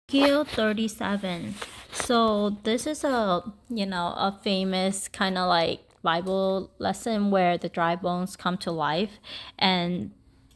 Ezekiel 37. So this is a famous kind of like Bible lesson where the dry bones come to life, and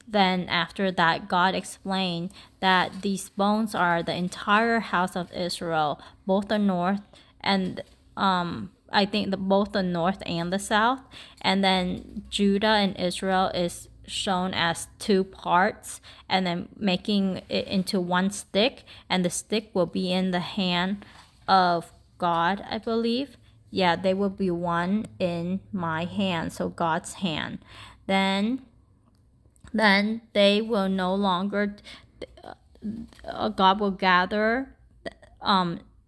then after that God explained that these bones are the entire house of Israel, both the north and I think both the north and the south, and then Judah and Israel is shown as two parts, and then making it into one stick, and the stick will be in the hand of God, I believe. Yeah, they will be one in my hand, so God's hand. Then they will no longer God will gather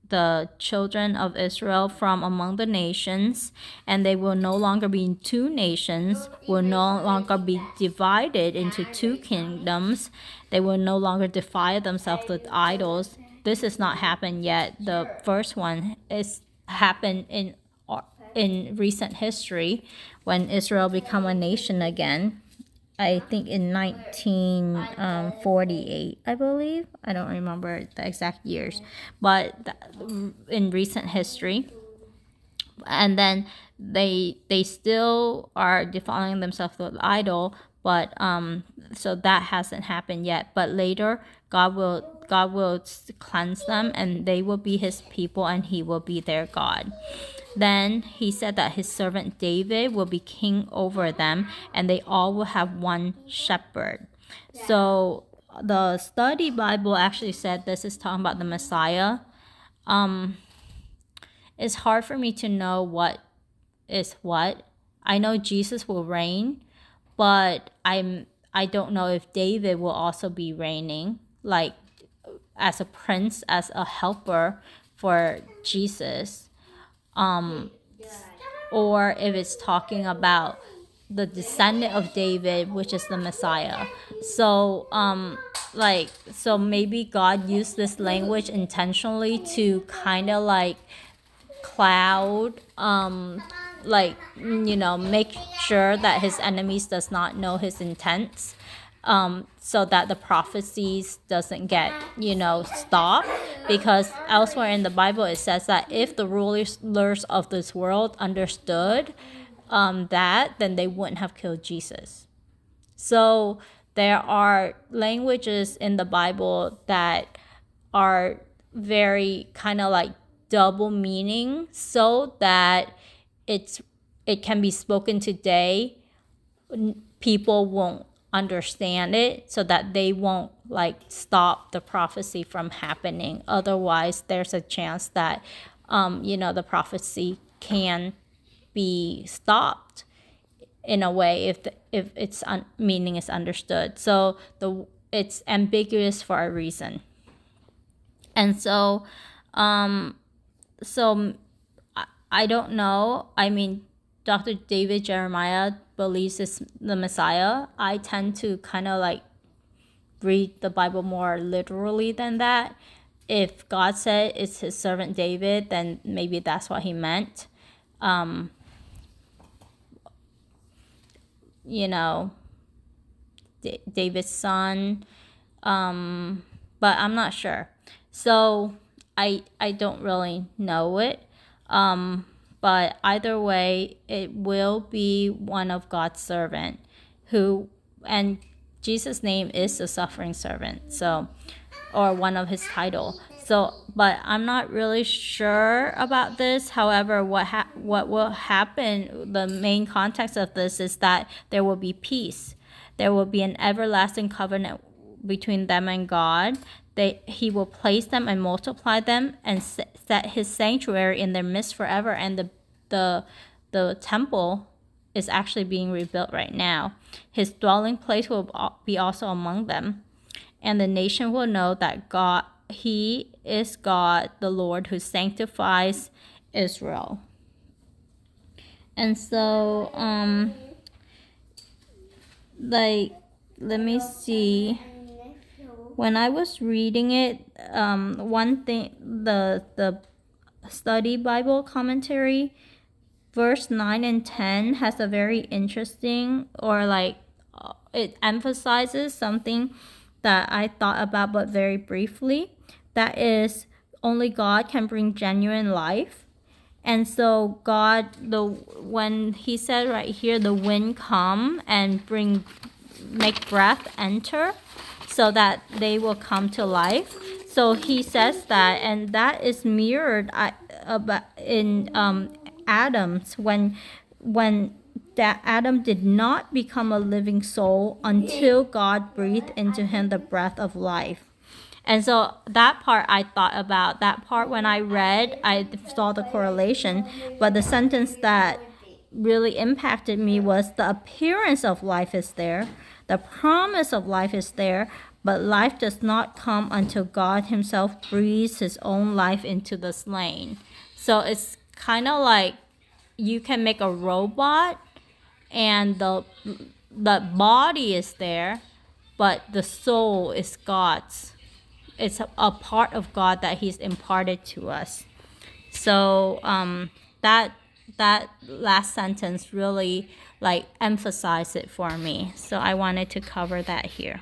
the children of Israel from among the nations, and they will no longer be two nations, will no longer be divided into two kingdoms. They will no longer defile themselves with idols. This has not happened yet. The first one is happened in recent history when Israel become a nation again. I think in 1948, I believe. I don't remember the exact years, but in recent history. And then they still are defiling themselves with idol, but so that hasn't happened yet. But later, God will cleanse them, and they will be His people, and He will be their God. Then he said that his servant David will be king over them, and they all will have one shepherd. So the study Bible actually said this is talking about the Messiah. It's hard for me to know what is what. I know Jesus will reign, but I don't know if David will also be reigning, like as a prince, as a helper for Jesus, or if it's talking about the descendant of David, which is the Messiah. So so maybe God used this language intentionally to kind of like cloud, make sure that his enemies does not know his intents, so that the prophecies doesn't get stopped. Because elsewhere in the Bible it says that if the rulers of this world understood that, then they wouldn't have killed Jesus. So there are languages in the Bible that are very kind of like double meaning, so that it can be spoken today, people won't understand it, so that they won't like stop the prophecy from happening. Otherwise there's a chance that the prophecy can be stopped in a way if its meaning is understood. So it's ambiguous for a reason. And so I don't know. I mean, Dr. David Jeremiah believes it's the Messiah. I tend to kind of like read the Bible more literally than that. If God said it's his servant David, then maybe that's what he meant. David's son. But I'm not sure. So I don't really know it. But either way, it will be one of God's servant and Jesus' name is the suffering servant. So, or one of his title. So, but I'm not really sure about this. However, what will happen, the main context of this is that there will be peace. There will be an everlasting covenant between them and God. He will place them and multiply them and set his sanctuary in their midst forever. And the temple is actually being rebuilt right now. His dwelling place will be also among them. And the nation will know that He is God, the Lord, who sanctifies Israel. And so, let me see. When I was reading it, one thing, the study Bible commentary, verse 9 and 10 has a very interesting, or it emphasizes something that I thought about but very briefly. that is only God can bring genuine life. And so when he said right here, the wind come and make breath enter, so that they will come to life. So he says that, and that is mirrored in Adam's when that Adam did not become a living soul until God breathed into him the breath of life. And so that part I thought about. That part when I read, I saw the correlation. But the sentence that really impacted me was the appearance of life is there, the promise of life is there, but life does not come until God himself breathes his own life into the slain. So it's kind of like you can make a robot and the body is there, but the soul is God's. It's a part of God that he's imparted to us. So that last sentence really like emphasized it for me. So I wanted to cover that here.